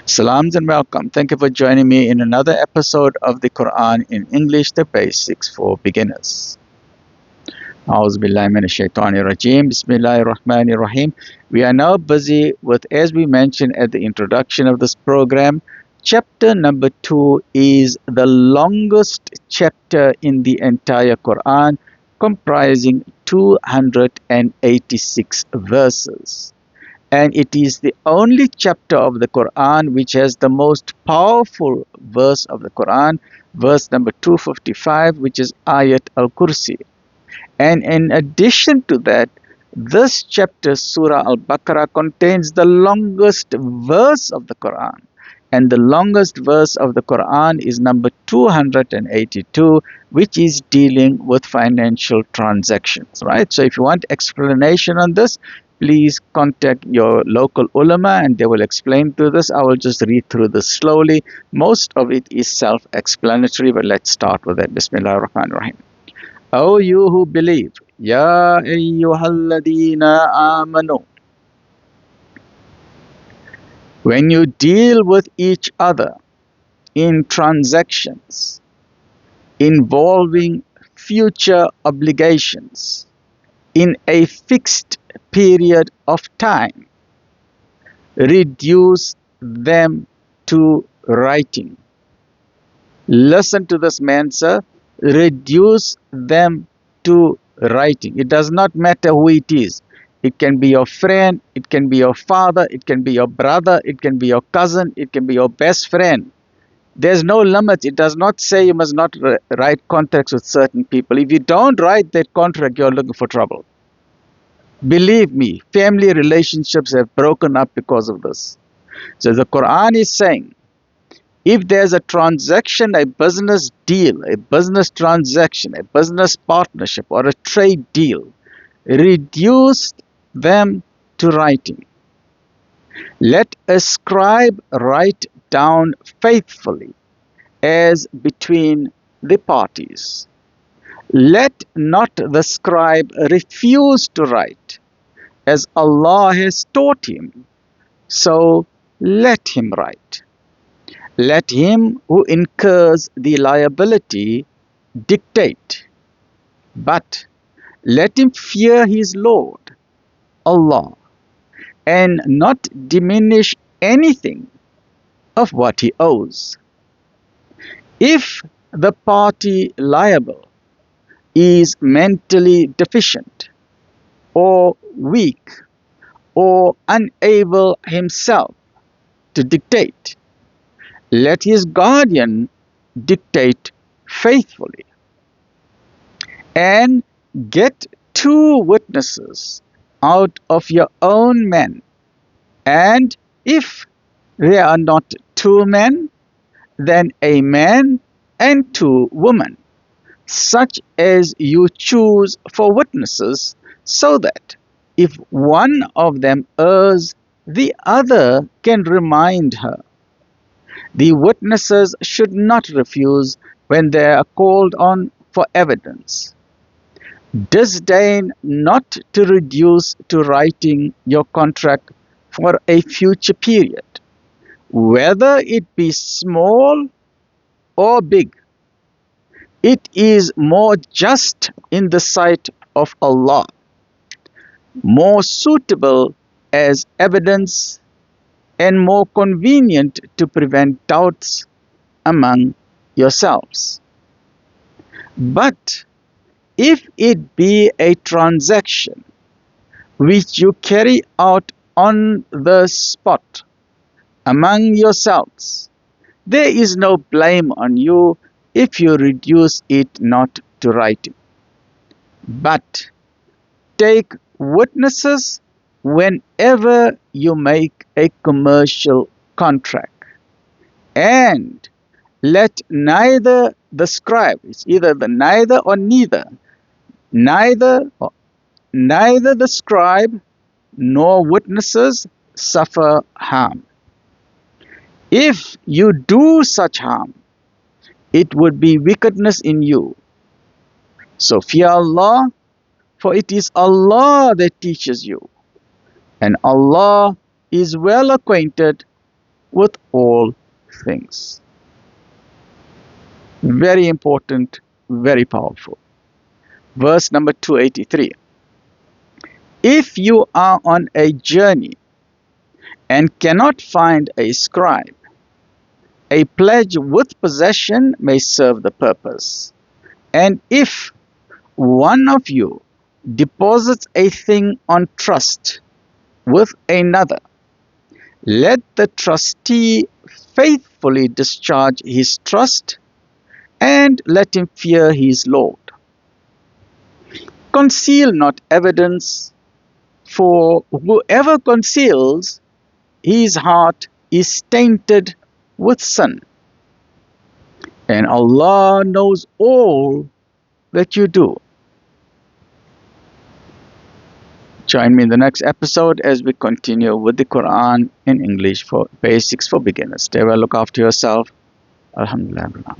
Salams and welcome. Thank you for joining me in another episode of the Quran in English, the basics for beginners. A'udhu billahi minash shaitani rajeem. Bismillahir rahmanir rahim. We are now busy with, as we mentioned at the introduction of this program, chapter number 2 is the longest chapter in the entire Quran, comprising 286 verses. And it is the only chapter of the Quran which has the most powerful verse of the Quran, verse number 255, which is Ayat al-Kursi. And in addition to that, this chapter, Surah Al-Baqarah, contains the longest verse of the Quran. And the longest verse of the Quran is number 282, which is dealing with financial transactions, right? So if you want explanation on this, please contact your local ulama and they will explain to this. I will just read through this slowly. Most of it is self-explanatory, but let's start with it. Bismillah ar-Rahman ar-Rahim. O you who believe, Ya ayyuhalladina amanu. When you deal with each other in transactions involving future obligations in a fixed period of time, reduce them to writing. Listen to this man, sir. Reduce them to writing. It does not matter who it is. It can be your friend, it can be your father, it can be your brother, it can be your cousin, it can be your best friend. There's no limit. It does not say you must not write contracts with certain people. If you don't write that contract, you're looking for trouble. Believe me, family relationships have broken up because of this. So the Quran is saying, if there's a transaction, a business deal, a business transaction, a business partnership, or a trade deal, reduce them to writing. Let a scribe write down faithfully as between the parties. Let not the scribe refuse to write, as Allah has taught him, so let him write. Let him who incurs the liability dictate, but let him fear his Lord, Allah, and not diminish anything of what he owes. If the party liable is mentally deficient or weak or unable himself to dictate, let his guardian dictate faithfully, and get 2 witnesses out of your own men, and if there are not 2 men, then a man and 2 women, such as you choose for witnesses, so that if one of them errs, the other can remind her. The witnesses should not refuse when they are called on for evidence. Disdain not to reduce to writing your contract for a future period, whether it be small or big. It is more just in the sight of Allah, more suitable as evidence, and more convenient to prevent doubts among yourselves. But if it be a transaction which you carry out on the spot among yourselves, there is no blame on you if you reduce it not to writing. But take witnesses whenever you make a commercial contract, and let neither the scribe, it's either the neither or neither, neither the scribe nor witnesses suffer harm. If you do such harm, it would be wickedness in you. So fear Allah, for it is Allah that teaches you, and Allah is well acquainted with all things. Very important, very powerful. Verse number 283. If you are on a journey and cannot find a scribe, a pledge with possession may serve the purpose. And if one of you deposits a thing on trust with another, let the trustee faithfully discharge his trust and let him fear his Lord. Conceal not evidence, for whoever conceals, his heart is tainted with sin. And Allah knows all that you do. Join me in the next episode as we continue with the Quran in English for basics for beginners. Stay well, look after yourself. Alhamdulillah.